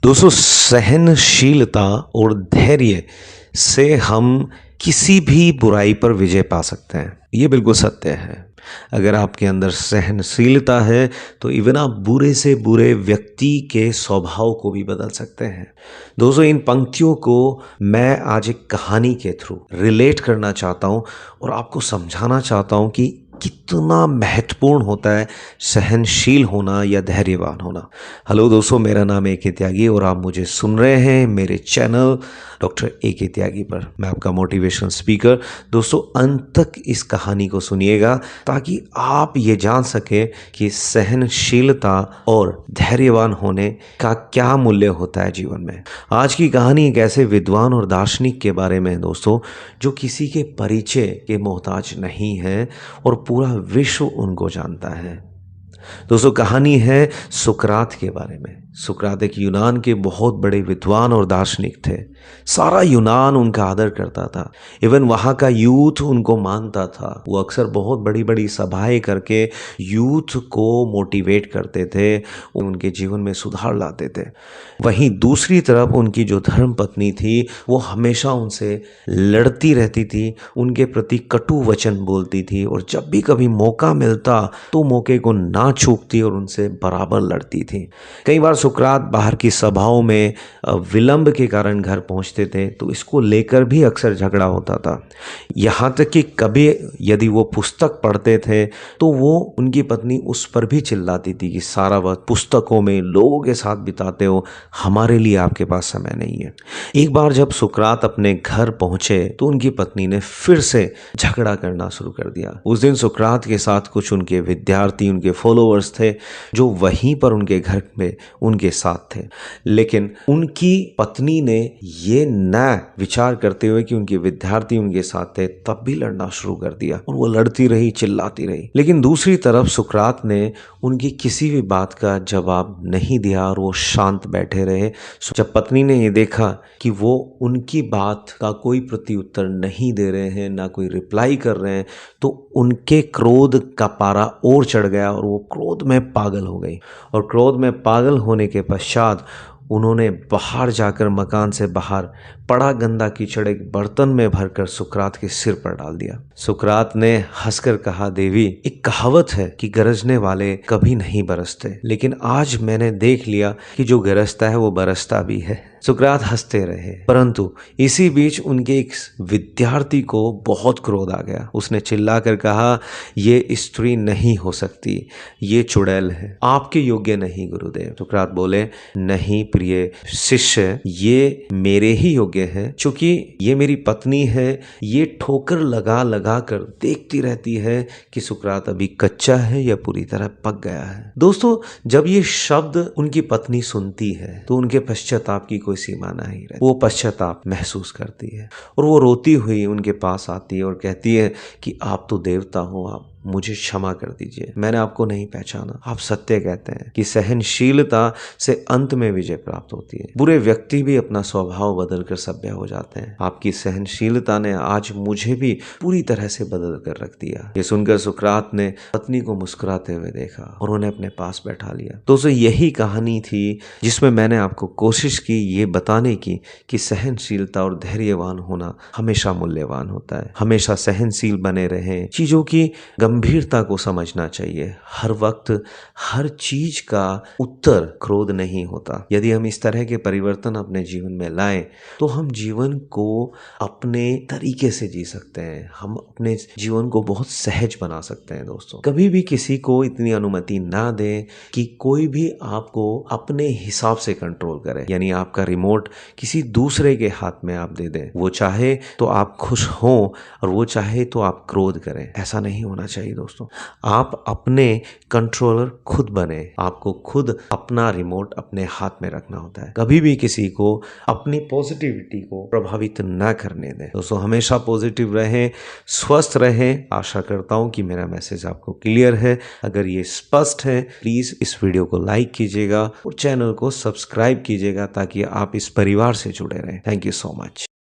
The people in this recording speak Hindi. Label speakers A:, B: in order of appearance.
A: दोस्तों, सहनशीलता और धैर्य से हम किसी भी बुराई पर विजय पा सकते हैं। ये बिल्कुल सत्य है। अगर आपके अंदर सहनशीलता है तो इवन आप बुरे से बुरे व्यक्ति के स्वभाव को भी बदल सकते हैं। दोस्तों, इन पंक्तियों को मैं आज एक कहानी के थ्रू रिलेट करना चाहता हूँ और आपको समझाना चाहता हूँ कि कितना महत्वपूर्ण होता है सहनशील होना या धैर्यवान होना। हेलो दोस्तों, मेरा नाम ए के त्यागी और आप मुझे सुन रहे हैं मेरे चैनल डॉक्टर ए के त्यागी पर। मैं आपका मोटिवेशनल स्पीकर। दोस्तों, अंत तक इस कहानी को सुनिएगा ताकि आप ये जान सकें कि सहनशीलता और धैर्यवान होने का क्या मूल्य होता है जीवन में। आज की कहानी एक ऐसे विद्वान और दार्शनिक के बारे में है दोस्तों, जो किसी के परिचय के मोहताज नहीं है और पूरा विश्व उनको जानता है। दोस्तों, कहानी है सुकरात के बारे में। सुकरात एक यूनान के बहुत बड़े विद्वान और दार्शनिक थे। सारा यूनान उनका आदर करता था। इवन वहाँ का यूथ उनको मानता था। वो अक्सर बहुत बड़ी बड़ी सभाएं करके यूथ को मोटिवेट करते थे, उनके जीवन में सुधार लाते थे। वहीं दूसरी तरफ उनकी जो धर्म पत्नी थी वो हमेशा उनसे लड़ती रहती थी, उनके प्रति कटु वचन बोलती थी और जब भी कभी मौका मिलता तो मौके को ना चूकती और उनसे बराबर लड़ती थी। कई बार सुकरात बाहर की सभाओं में विलंब के कारण घर पहुंचते थे तो इसको लेकर भी अक्सर झगड़ा होता था। यहाँ तक कि कभी यदि वो पुस्तक पढ़ते थे तो वो उनकी पत्नी उस पर भी चिल्लाती थी कि सारा वक्त पुस्तकों में लोगों के साथ बिताते हो, हमारे लिए आपके पास समय नहीं है। एक बार जब सुकरात अपने घर पहुंचे तो उनकी पत्नी ने फिर से झगड़ा करना शुरू कर दिया। उस दिन सुकरात के साथ कुछ उनके विद्यार्थी, उनके फॉलोअर्स थे जो वहीं पर उनके घर में उनके साथ थे। लेकिन उनकी पत्नी ने ये न विचार करते हुए कि उनके विद्यार्थी उनके साथ थे तब भी लड़ना शुरू कर दिया और वो लड़ती रही, चिल्लाती रही। लेकिन दूसरी तरफ सुकरात ने उनकी किसी भी बात का जवाब नहीं दिया और वो शांत बैठे रहे। जब पत्नी ने ये देखा कि वो उनकी बात का कोई प्रत्युत्तर नहीं दे रहे हैं, ना कोई रिप्लाई कर रहे हैं, तो उनके क्रोध का पारा और चढ़ गया और वो क्रोध में पागल हो गई। और क्रोध में पागल होने के पश्चात उन्होंने बाहर जाकर मकान से बाहर पड़ा गंदा कीचड़ एक बर्तन में भरकर सुकरात के सिर पर डाल दिया। सुकरात ने हंसकर कहा, देवी, एक कहावत है कि गरजने वाले कभी नहीं बरसते, लेकिन आज मैंने देख लिया कि जो गरजता है वो बरसता भी है। सुकरात हंसते रहे, परंतु इसी बीच उनके एक विद्यार्थी को बहुत क्रोध आ गया। उसने चिल्लाकर कहा, ये स्त्री नहीं हो सकती, ये चुड़ैल है, आपके योग्य नहीं गुरुदेव। सुकरात बोले, नहीं प्रिय शिष्य, ये मेरे ही योग्य है, क्योंकि ये मेरी पत्नी है। ये ठोकर लगा लगा कर देखती रहती है कि सुकरात अभी कच्चा है या पूरी तरह पक गया है। दोस्तों, जब ये शब्द उनकी पत्नी सुनती है तो उनके पश्चाताप की कोई सीमा नहीं रहती। वो पश्चाताप महसूस करती है और वो रोती हुई उनके पास आती है और कहती है कि आप तो देवता हो, आप मुझे क्षमा कर दीजिए, मैंने आपको नहीं पहचाना। आप सत्य कहते हैं कि सहनशीलता से अंत में विजय प्राप्त होती है। बुरे व्यक्ति भी अपना स्वभाव बदलकर सभ्य हो जाते हैं। आपकी सहनशीलता ने आज मुझे भी पूरी तरह से बदल कर रख दिया। ये सुनकर सुकरात ने पत्नी को मुस्कुराते हुए देखा और उन्हें अपने पास बैठा लिया। दोस्तों, यही कहानी थी जिसमें मैंने आपको कोशिश की ये बताने की कि सहनशीलता और धैर्यवान होना हमेशा मूल्यवान होता है। हमेशा सहनशील बने रहें, चीजों की गंभीरता को समझना चाहिए। हर वक्त हर चीज का उत्तर क्रोध नहीं होता। यदि हम इस तरह के परिवर्तन अपने जीवन में लाएं तो हम जीवन को अपने तरीके से जी सकते हैं। हम अपने जीवन को बहुत सहज बना सकते हैं। दोस्तों, कभी भी किसी को इतनी अनुमति ना दें कि कोई भी आपको अपने हिसाब से कंट्रोल करे, यानी आपका रिमोट किसी दूसरे के हाथ में आप दे दें। वो चाहे तो आप खुश हों और वो चाहे तो आप क्रोध करें। ऐसा नहीं होना चाहिए। दोस्तों, आप अपने कंट्रोलर खुद बने। आपको खुद अपना रिमोट अपने हाथ में रखना होता है। कभी भी किसी को अपनी पॉजिटिविटी को प्रभावित ना करने दें। दोस्तों, हमेशा पॉजिटिव रहें, स्वस्थ रहें। आशा करता हूं कि मेरा मैसेज आपको क्लियर है। अगर ये स्पष्ट है, प्लीज इस वीडियो को लाइक कीजिएगा और चैनल को सब्सक्राइब कीजिएगा ताकि आप इस परिवार से जुड़े रहें। Thank you so much.